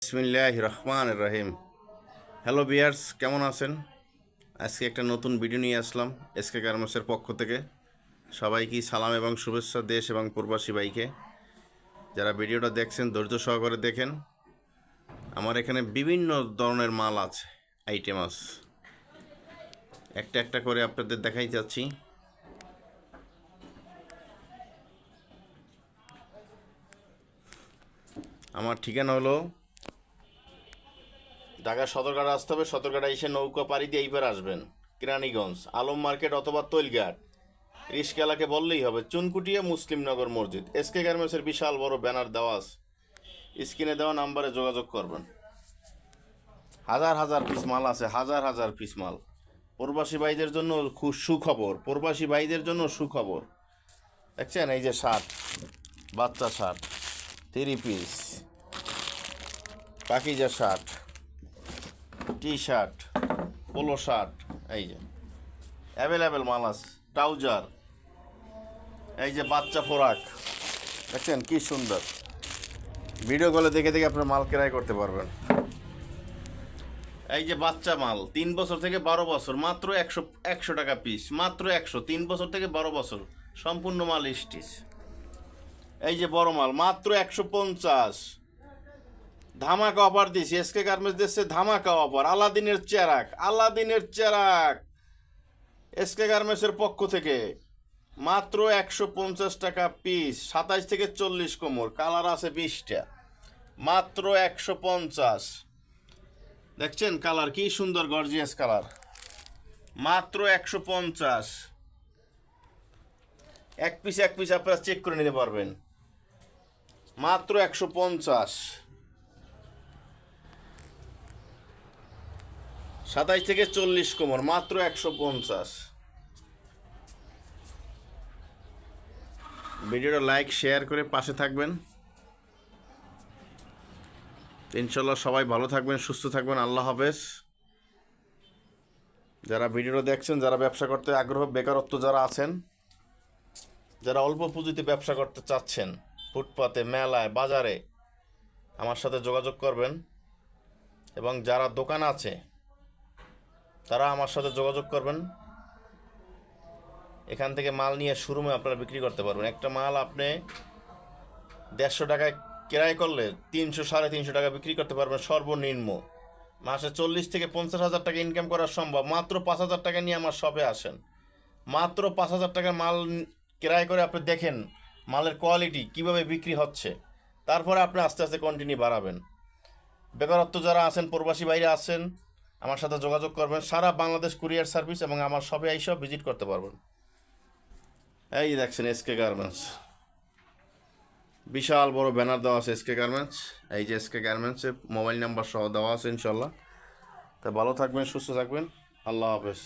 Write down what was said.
বিসমিল্লাহির রহমানির রহিম। হ্যালো বিয়ার্স, কেমন আছেন? আজকে একটা নতুন ভিডিও নিয়ে আসলাম এসকে গার্মেন্টসের পক্ষ থেকে। সবাইকে সালাম এবং শুভেচ্ছা দেশ এবং প্রবাসী ভাইকে। যারা ভিডিওটা দেখছেন ধৈর্য সহকারে দেখেন। আমার এখানে বিভিন্ন ধরনের মাল আছে, আইটেম আছে, একটা একটা করে আপনাদের দেখাই যাচ্ছি। আমার ঠিকানা হলো ঢাকা সদরঘাট আসতে হবে। সদরঘাট এসে নৌকা পাড়ি দিয়ে এইবার আসবেন কেরানীগঞ্জ আলম মার্কেট অথবা তৈলঘাট রিস্কালাকে বললেই হবে। চুনকুটিয়া মুসলিমনগর মসজিদ। এসকে গার্মেন্টসের বিশাল বড় ব্যানার দেওয়া আছে, স্ক্রিনে দেওয়া নাম্বারে যোগাযোগ করবেন। হাজার হাজার পিস মাল আছে, হাজার হাজার পিস মাল। প্রবাসী ভাইদের জন্য খুব সুখবর, প্রবাসী ভাইদের জন্য সুখবর। দেখছেন এই যে শার্ট, বাচ্চা shirt, 3 piece, Pakiza shirt, T shirt, polo shirt, এই যে অ্যাভেলেবেল মাল আছে। ট্রাউজার, এই যে বাচ্চা ফোরাক, দেখছেন কি সুন্দর। ভিডিও কলে দেখে দেখে আপনার মাল ক্রয় করতে পারবেন। এই যে বাচ্চা মাল 3 বছর থেকে 12 বছর, মাত্র 100 টাকা পিস, মাত্র 100। 3 বছর থেকে 12 বছর সম্পূর্ণ মাল স্টিচ। এই যে বড় মাল মাত্র 150। ধামাকা অফার দিয়েছি, এসকে গার্মেন্টস দিচ্ছে ধামাকা অফার। আলাদিনের চেরাক, আলাদিনের চেরাক এসকে গার্মেন্টসের পক্ষ থেকে মাত্র 150 টাকা পিস। 27 থেকে 40 কোমর, কালার আছে 20টা, মাত্র 150। দেখছেন কালার কি সুন্দর, গর্জিয়াস কালার, মাত্র 150। এক পিস আপনারা চেক করে নিতে পারবেন, মাত্র 150। 27 থেকে 40 কোমর, মাত্র 150। ভিডিওটা লাইক শেয়ার করে পাশে থাকবেন। ইনশাল্লাহ সবাই ভালো থাকবেন, সুস্থ থাকবেন। আল্লাহ হাফেজ। যারা ভিডিওটা দেখছেন, যারা ব্যবসা করতে আগ্রহ, বেকারত্ব যারা আছেন, যারা অল্প পুঁজিতে ব্যবসা করতে চাচ্ছেন, ফুটপাতে, মেলায়, বাজারে আমার সাথে যোগাযোগ করবেন। এবং যারা দোকান আছে তারা আমার সাথে যোগাযোগ করবেন। এখান থেকে মাল নিয়ে শোরুমে আপনারা বিক্রি করতে পারবেন। একটা মাল আপনি 150 টাকায় ক্রয় করলে 300 350 টাকা বিক্রি করতে পারবেন সর্বনিম্ন। মাসে 40 থেকে 50 হাজার টাকা ইনকাম করা সম্ভব। মাত্র 5,000 টাকা নিয়ে আমার শপে আসেন। মাত্র 5,000 টাকার মাল ক্রয় করে আপনি দেখেন মালের কোয়ালিটি কীভাবে বিক্রি হচ্ছে। তারপরে আপনি আস্তে আস্তে কন্টিনিউ বাড়াবেন। বেকারত্ব যারা আছেন, প্রবাসী বাইরে আছেন, আমার সাথে যোগাযোগ করবেন। সারা বাংলাদেশ কুরিয়ার সার্ভিস এবং আমার শপে এইসব ভিজিট করতে পারবেন। এই দেখছেন এসকে গার্মেন্টস, বিশাল বড় ব্যানার দেওয়া আছে এসকে গার্মেন্টস। এই যে এসকে গার্মেন্টসের মোবাইল নাম্বার সহ দেওয়া আছে ইনশাল্লাহ। তা ভালো থাকবেন, সুস্থ থাকবেন। আল্লাহ হাফেজ।